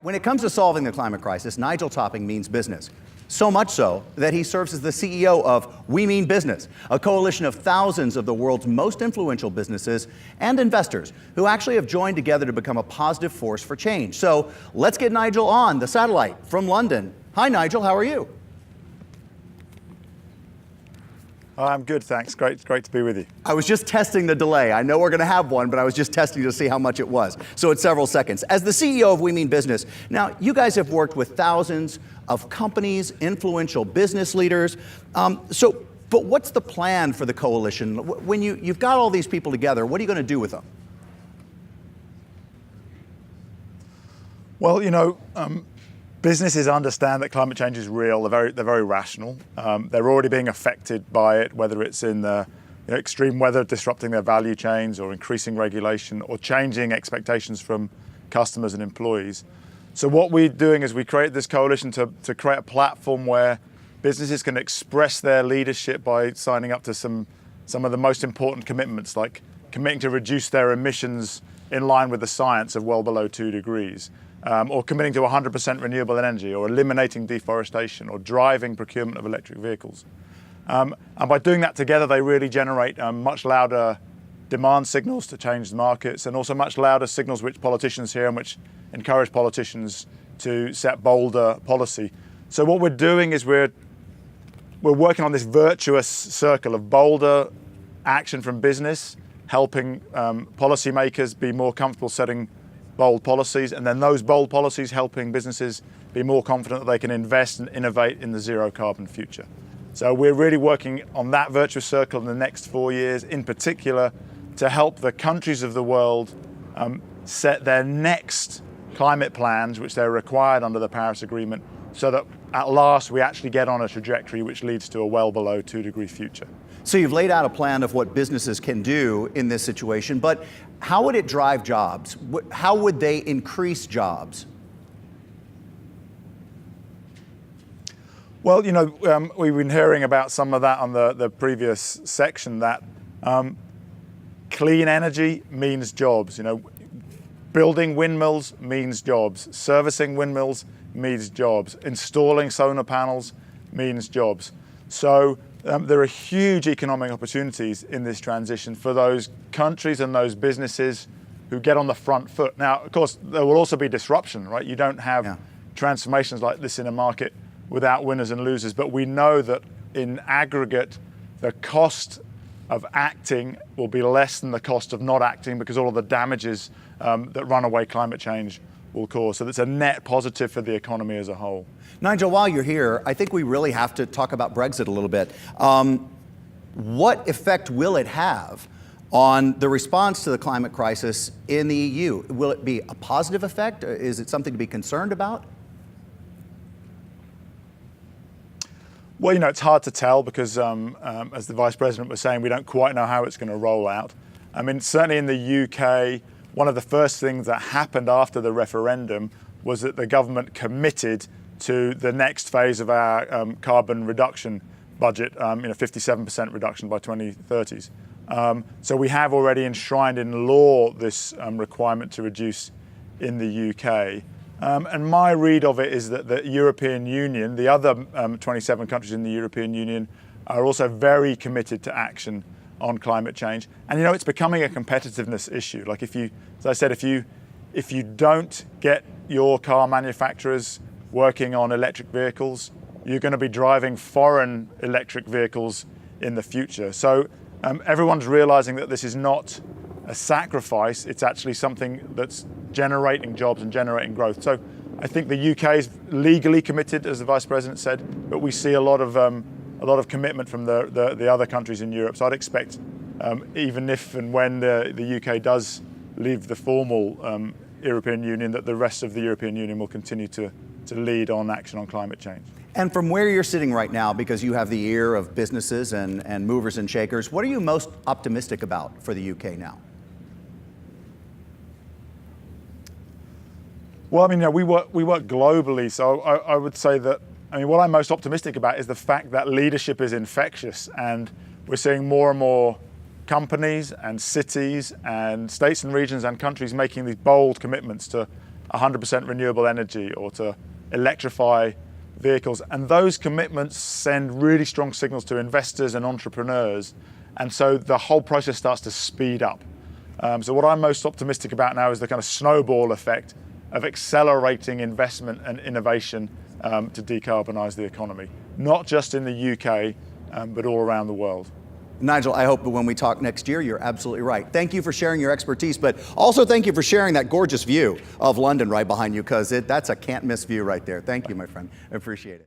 When it comes to solving the climate crisis, Nigel Topping means business. So much so that he serves as the CEO of We Mean Business, a coalition of thousands of the world's most influential businesses and investors who actually have joined together to become a positive force for change. So let's get Nigel on the satellite from London. Hi, Nigel, how are you? I'm good, thanks. Great to be with you. I was just testing the delay. I know we're going to have one, but I was just testing to see how much it was. So it's several seconds. As the CEO of We Mean Business, now you guys have worked with thousands of companies, influential business leaders. But what's the plan for the coalition? When you've got all these people together, what are you going to do with them? Well, businesses understand that climate change is real. They're very rational. They're already being affected by it, whether it's in the extreme weather disrupting their value chains, or increasing regulation, or changing expectations from customers and employees. So what we're doing is we create this coalition to create a platform where businesses can express their leadership by signing up to some of the most important commitments, like committing to reduce their emissions in line with the science of well below 2 degrees. Or committing to 100% renewable energy, or eliminating deforestation, or driving procurement of electric vehicles. And by doing that together, they really generate much louder demand signals to change the markets, and also much louder signals which politicians hear and which encourage politicians to set bolder policy. So what we're doing is we're working on this virtuous circle of bolder action from business, helping policymakers be more comfortable setting bold policies, and then those bold policies helping businesses be more confident that they can invest and innovate in the zero carbon future. So we're really working on that virtuous circle in the next 4 years, in particular to help the countries of the world set their next climate plans, which they're required under the Paris Agreement, so that at last we actually get on a trajectory which leads to a well below 2 degree future. So you've laid out a plan of what businesses can do in this situation, but how would it drive jobs? How would they increase jobs? Well, we've been hearing about some of that on the previous section, that clean energy means jobs. Building windmills means jobs. Servicing windmills means jobs. Installing solar panels means jobs. So there are huge economic opportunities in this transition for those countries and those businesses who get on the front foot. Now, of course, there will also be disruption, right? You don't have transformations like this in a market without winners and losers, but we know that in aggregate, the cost of acting will be less than the cost of not acting, because all of the damages that runaway climate change will cause. So that's a net positive for the economy as a whole. Nigel, while you're here, I think we really have to talk about Brexit a little bit. What effect will it have on the response to the climate crisis in the EU? Will it be a positive effect? Is it something to be concerned about? Well, it's hard to tell because, as the Vice President was saying, we don't quite know how it's going to roll out. I mean, certainly in the UK, one of the first things that happened after the referendum was that the government committed to the next phase of our carbon reduction budget, 57% reduction by 2030s. So we have already enshrined in law this requirement to reduce in the UK. And my read of it is that the European Union, the other 27 countries in the European Union, are also very committed to action on climate change. And it's becoming a competitiveness issue. Like as I said, if you don't get your car manufacturers working on electric vehicles, you're going to be driving foreign electric vehicles in the future. So everyone's realizing that this is not a sacrifice, it's actually something that's generating jobs and generating growth. So I think the UK is legally committed, as the Vice President said, but we see a lot of commitment from the other countries in Europe. So I'd expect, even if and when the UK does leave the formal European Union, that the rest of the European Union will continue to lead on action on climate change. And from where you're sitting right now, because you have the ear of businesses and movers and shakers, what are you most optimistic about for the UK now? Well, we work globally, so I would say that, what I'm most optimistic about is the fact that leadership is infectious, and we're seeing more and more companies and cities and states and regions and countries making these bold commitments to 100% renewable energy or to electrify vehicles. And those commitments send really strong signals to investors and entrepreneurs. And so the whole process starts to speed up. So what I'm most optimistic about now is the kind of snowball effect of accelerating investment and innovation to decarbonise the economy, not just in the UK, but all around the world. Nigel, I hope that when we talk next year, you're absolutely right. Thank you for sharing your expertise, but also thank you for sharing that gorgeous view of London right behind you, because that's a can't miss view right there. Thank you, my friend. I appreciate it.